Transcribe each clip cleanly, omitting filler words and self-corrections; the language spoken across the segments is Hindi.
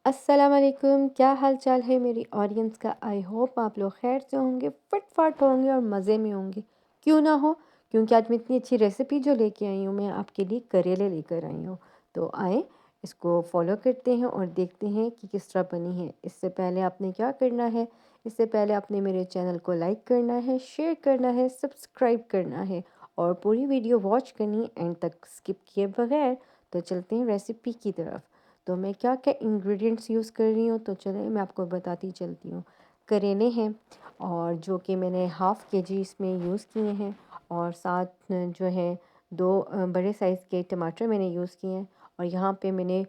अस्सलाम वालेकुम, क्या हाल चाल है मेरी ऑडियंस का। आई होप आप लोग खैर से होंगे, फिट फाट होंगे और मज़े में होंगे। क्यों ना हो, क्योंकि आज मैं इतनी अच्छी रेसिपी जो लेके आई हूँ, मैं आपके लिए करेले लेकर आई हूँ। तो आए इसको फॉलो करते हैं और देखते हैं कि किस तरह बनी है। इससे पहले आपने क्या करना है, इससे पहले आपने मेरे चैनल को लाइक करना है, शेयर करना है, सब्सक्राइब करना है और पूरी वीडियो वॉच करनी एंड तक स्किप किए बगैर। तो चलते हैं रेसिपी की तरफ। तो मैं क्या क्या इंग्रेडिएंट्स यूज़ कर रही हूँ, तो चलें मैं आपको बताती चलती हूँ। करेले हैं और जो कि मैंने हाफ़ केजी इसमें यूज़ किए हैं, और साथ जो है दो बड़े साइज़ के टमाटर मैंने यूज़ किए हैं, और यहाँ पे मैंने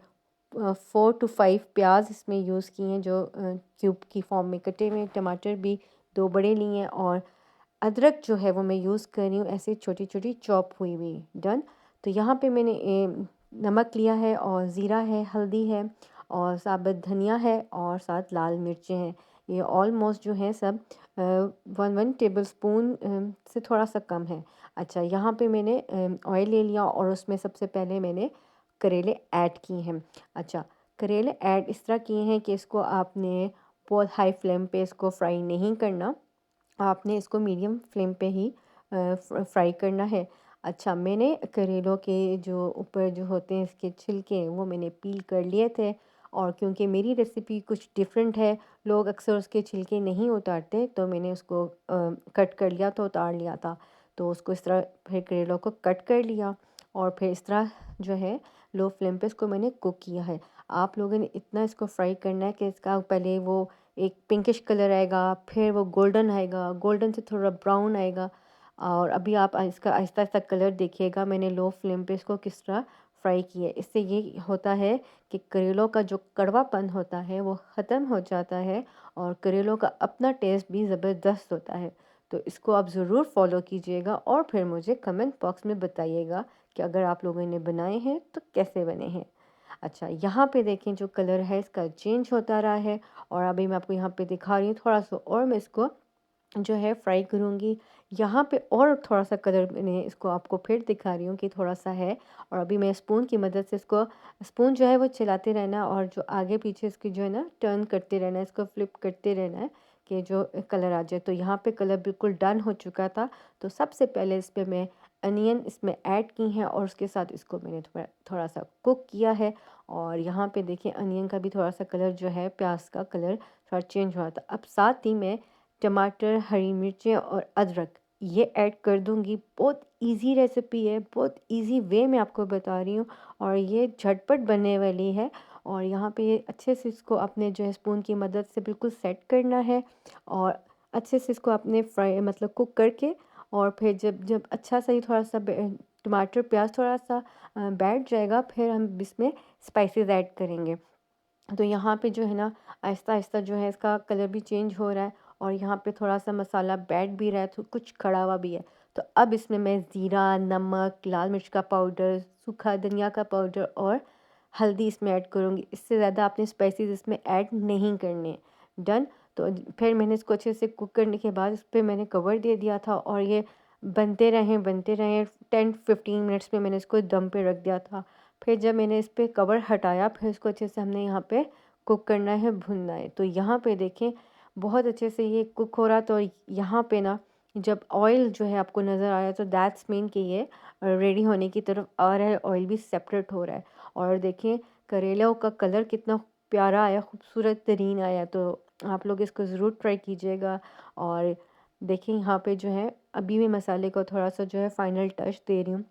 4 to 5 प्याज इसमें यूज़ किए हैं, जो क्यूब की फॉर्म में कटे हुए। टमाटर भी दो बड़े लिए हैं, और अदरक जो है वो मैं यूज़ कर रही हूँ ऐसे छोटी छोटी चॉप हुई हुई। डन। तो यहाँ पे मैंने नमक लिया है, और ज़ीरा है, हल्दी है, और साबुत धनिया है, और साथ लाल मिर्चें हैं। ये ऑलमोस्ट जो है सब 1 टेबल स्पून से थोड़ा सा कम है। अच्छा, यहाँ पे मैंने ऑयल ले लिया और उसमें सबसे पहले मैंने करेले ऐड किए हैं। अच्छा, करेले ऐड इस तरह किए हैं कि इसको आपने बहुत हाई फ्लेम पे इसको फ्राई नहीं करना, आपने इसको मीडियम फ्लेम पे ही फ्राई करना है। अच्छा, मैंने करेलों के जो ऊपर जो होते हैं इसके छिलके, वो मैंने पील कर लिए थे, और क्योंकि मेरी रेसिपी कुछ डिफरेंट है, लोग अक्सर उसके छिलके नहीं उतारते, तो मैंने उसको कट कर लिया, तो उतार लिया था। तो उसको इस तरह फिर करेलों को कट कर लिया, और फिर इस तरह जो है लो फ्लेम पे इसको मैंने कुक किया है। आप लोगों ने इतना इसको फ्राई करना है कि इसका पहले वो एक पिंकिश कलर आएगा, फिर वो गोल्डन आएगा, गोल्डन से थोड़ा ब्राउन आएगा, और अभी आप इसका आहिस्ता आहिस्ता कलर देखिएगा मैंने लो फ्लेम पे इसको किस तरह फ्राई किया है। इससे ये होता है कि करेलों का जो कड़वापन होता है वो ख़त्म हो जाता है, और करेलों का अपना टेस्ट भी ज़बरदस्त होता है। तो इसको आप ज़रूर फॉलो कीजिएगा, और फिर मुझे कमेंट बॉक्स में बताइएगा कि अगर आप लोगों ने बनाए हैं तो कैसे बने हैं। अच्छा, यहाँ पे देखें जो कलर है इसका चेंज होता रहा है, और अभी मैं आपको यहाँ पे दिखा रही हूँ थोड़ा सा, और मैं इसको जो है फ्राई करूँगी। यहाँ पे और थोड़ा सा कलर मैंने इसको आपको फिर दिखा रही हूँ कि थोड़ा सा है, और अभी मैं स्पून की मदद से इसको, स्पून जो है वो चलाते रहना, और जो आगे पीछे इसकी जो है ना टर्न करते रहना है, इसको फ्लिप करते रहना है कि जो कलर आ जाए। तो यहाँ पे कलर बिल्कुल डन हो चुका था। तो सबसे पहले इस पे मैं अनियन इसमें ऐड की हैं, और उसके साथ इसको मैंने थोड़ा थोड़ा सा कुक किया है। और यहाँ पे देखिए अनियन का भी थोड़ा सा कलर जो है, प्याज का कलर थोड़ा चेंज हुआ था। अब साथ ही मैं टमाटर, हरी मिर्चें और अदरक ये ऐड कर दूंगी। बहुत इजी रेसिपी है, बहुत इजी वे में आपको बता रही हूँ, और ये झटपट बनने वाली है। और यहाँ पे ये अच्छे से इसको अपने जो है स्पून की मदद से बिल्कुल सेट करना है, और अच्छे से इसको अपने फ्राई मतलब कुक करके, और फिर जब जब अच्छा सा ही थोड़ा सा टमाटर प्याज थोड़ा सा बैठ जाएगा, फिर हम इसमें स्पाइसेस ऐड करेंगे। तो यहाँ पे जो है ना आहिस्ता-आहिस्ता जो है इसका कलर भी चेंज हो रहा है, और यहाँ पे थोड़ा-सा मसाला बैठ भी रहा है, तो कुछ खड़ा हुआ भी है। तो अब इसमें मैं ज़ीरा, नमक, लाल मिर्च का पाउडर, सूखा धनिया का पाउडर और हल्दी इसमें ऐड करूँगी। इससे ज़्यादा आपने स्पाइसेस इसमें ऐड नहीं करने। डन। तो फिर मैंने इसको अच्छे से कुक करने के बाद इस पे मैंने कवर दे दिया था, और ये बनते रहें 10-15 मिनट्स में मैंने इसको दम पे रख दिया था। फिर जब मैंने इस पे कवर हटाया, फिर इसको अच्छे से हमने यहाँ पे कुक करना है, भुनना है। तो यहाँ पे देखें बहुत अच्छे से ये कुक हो रहा, तो यहाँ पे ना जब ऑयल जो है आपको नज़र आया, तो दैट्स मीन कि ये रेडी होने की तरफ आ रहा है, ऑयल भी सेपरेट हो रहा है। और देखें करेलों का कलर कितना प्यारा आया, खूबसूरत तरीन आया। तो आप लोग इसको ज़रूर ट्राई कीजिएगा। और देखें यहाँ पे जो है अभी मैं मसाले को थोड़ा सा जो है फाइनल टच दे रही हूँ।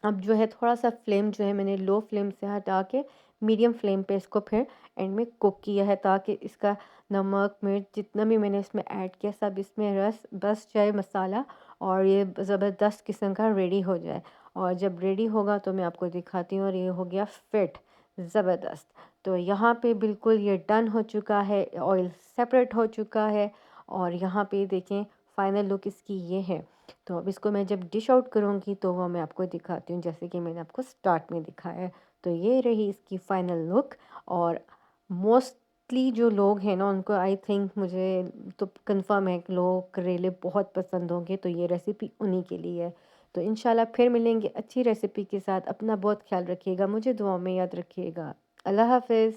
अब जो है थोड़ा-सा फ्लेम जो है मैंने लो फ्लेम से हटा के मीडियम फ्लेम पे इसको फिर एंड में कुक किया है, ताकि इसका नमक, मिर्च जितना भी मैंने इसमें ऐड किया सब इसमें रस बस जाए मसाला, और ये ज़बरदस्त किस्म का रेडी हो जाए। और जब रेडी होगा तो मैं आपको दिखाती हूँ, और ये हो गया फिट ज़बरदस्त। तो यहाँ पे बिल्कुल ये डन हो चुका है, ऑयल सेपरेट हो चुका है, और यहाँ पे देखें फाइनल लुक इसकी ये है। तो अब इसको मैं जब डिश आउट करूँगी तो वो मैं आपको दिखाती हूँ, जैसे कि मैंने आपको स्टार्ट में दिखाया है। तो ये रही इसकी फाइनल लुक। और मोस्टली जो लोग हैं ना उनको आई थिंक, मुझे तो कंफर्म है कि लोग करेले बहुत पसंद होंगे, तो ये रेसिपी उन्हीं के लिए है। तो इंशाल्लाह फिर मिलेंगे अच्छी रेसिपी के साथ। अपना बहुत ख्याल रखिएगा, मुझे दुआ में याद रखिएगा। अल्लाह हाफ़िज़।